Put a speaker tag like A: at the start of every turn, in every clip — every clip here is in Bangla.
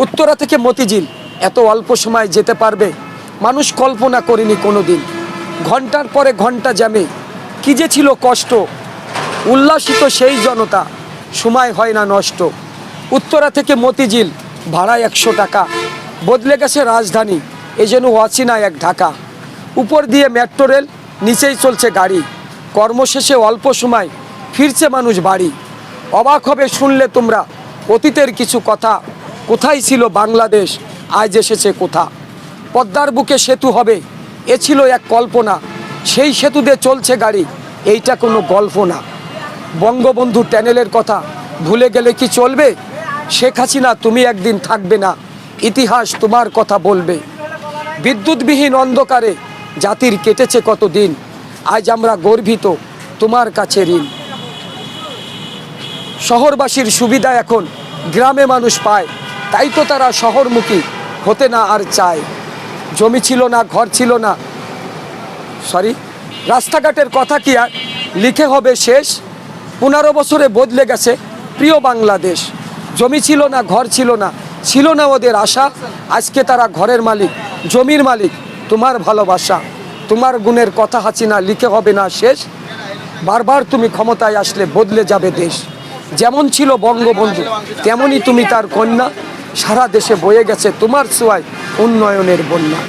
A: উত্তরা থেকে মতিঝিল এত অল্প সময় যেতে পারবে মানুষ কল্পনা করেনি কোনো দিন। ঘন্টার পরে ঘন্টা জ্যামে কী যে ছিল কষ্ট, উল্লাসিত সেই জনতা, সময় হয় না নষ্ট। উত্তরা থেকে মতিঝিল ভাড়া 100 টাকা, বদলে গেছে রাজধানী, এ যেন অচেনা এক ঢাকা। উপর দিয়ে মেট্রো রেল, নিচেই চলছে গাড়ি, কর্মশেষে অল্প সময় ফিরছে মানুষ বাড়ি। অবাক হবে শুনলে তোমরা অতীতের কিছু কথা, কোথায় ছিল বাংলাদেশ, আজ এসেছে কোথা। পদ্মার বুকে সেতু হবে, এ ছিল এক কল্পনা, সেই সেতুতে চলছে গাড়ি, এইটা কোনো গল্প না। বঙ্গবন্ধু ট্যানেলের কথা ভুলে গেলে কি চলবে? শেখ হাসিনা তুমি একদিন থাকবে না, ইতিহাস তোমার কথা বলবে। বিদ্যুৎবিহীন অন্ধকারে জাতির কেটেছে কত দিন, আজ আমরা গর্বিত তোমার কাছে ঋণ। শহরবাসীর সুবিধা এখন গ্রামে মানুষ পায়, তাই তো তারা শহরমুখী হতে না আর চায়। জমি ছিল না, ঘর ছিল না, রাস্তাঘাটের কথা কি আর লিখে হবে শেষ? 15 বছরে বদলে গেছে প্রিয় বাংলাদেশ। জমি ছিল না, ঘর ছিল না, ছিল না ওদের আশা, আজকে তারা ঘরের মালিক, জমির মালিক। তোমার ভালোবাসা, তোমার গুণের কথা হাসিনা লিখে হবে না শেষ। বারবার তুমি ক্ষমতায় আসলে বদলে যাবে দেশ। যেমন ছিল বঙ্গবন্ধু তেমনই তুমি তার কন্যা, সারা দেশে বয়ে গেছে তোমার ছোঁয়ায় উন্নয়নের বন্যা।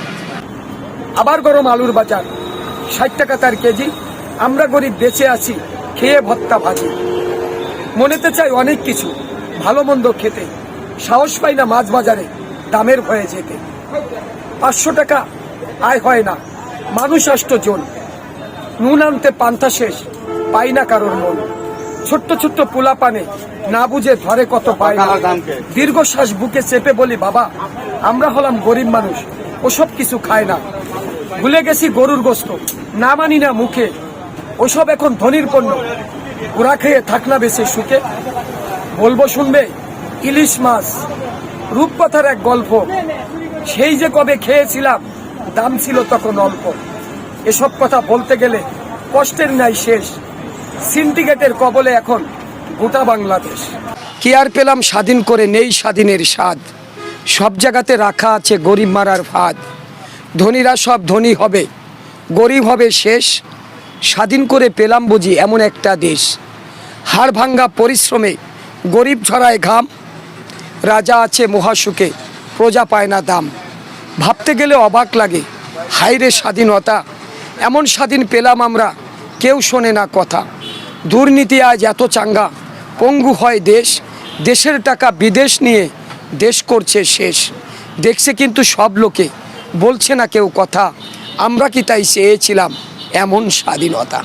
A: আবার গরম আলুর বাজার, 60 টাকা তার কেজি, আমরা গরিব বেঁচে আছি খেয়ে ভত্তা ভাজি। মনেতে চাই অনেক কিছু ভালো মন্দ খেতে, সাহস পাই না মাছ বাজারে দামের ভয়ে যেতে। 500 টাকা আয় হয় না, মানুষ 8 জন, নুন আনতে পান্তা শেষ, পাই না কারোর মন। ছোট্ট ছোট্ট পোলা পানে না বুঝে ধরে কত পায় না। দীর্ঘশ্বাস বুকে চেপে বলি বাবা, আমরা হলাম গরিব মানুষ, ওসব কিছু খায় না। ভুলে গেছি গরুর গোস্ত, না মানি না মুখে, ওসব এখন ধনির পণ্য, ওরা খেয়ে থাক না বেশি সুখে। বলবো শুনবে ইলিশ মাছ, রূপকথার এক গল্প, সেই যে কবে খেয়েছিলাম, দাম ছিল তখন অল্প। এসব কথা বলতে গেলে কষ্টের নাই শেষ, সিন্ডিকেটের কবলে এখন গোটা বাংলাদেশ। কি আর পেলাম স্বাধীন করে, নেই স্বাধীনের স্বাদ, সব জায়গাতে রাখা আছে গরিব মারার ফাঁদ। ধনীরা সব ধনী হবে, গরিব হবে শেষ, স্বাধীন করে পেলাম বুঝি এমন একটা দেশ। হাড় ভাঙ্গা পরিশ্রমে গরিব ঝরায় ঘাম, রাজা আছে মহাসুখে প্রজা পায় না দাম। ভাবতে গেলে অবাক লাগে, হায়রে স্বাধীনতা, এমন স্বাধীন পেলাম আমরা, কেউ শোনে না কথা। দুর্নীতি আজ এত চাঙ্গা, পঙ্গু হয় দেশ, দেশের টাকা বিদেশ নিয়ে দেশ করছে শেষ। দেখছে কিন্তু সব লোকে, বলছে না কেউ কথা, আমরা কি তাই চেয়েছিলাম এমন স্বাধীনতা?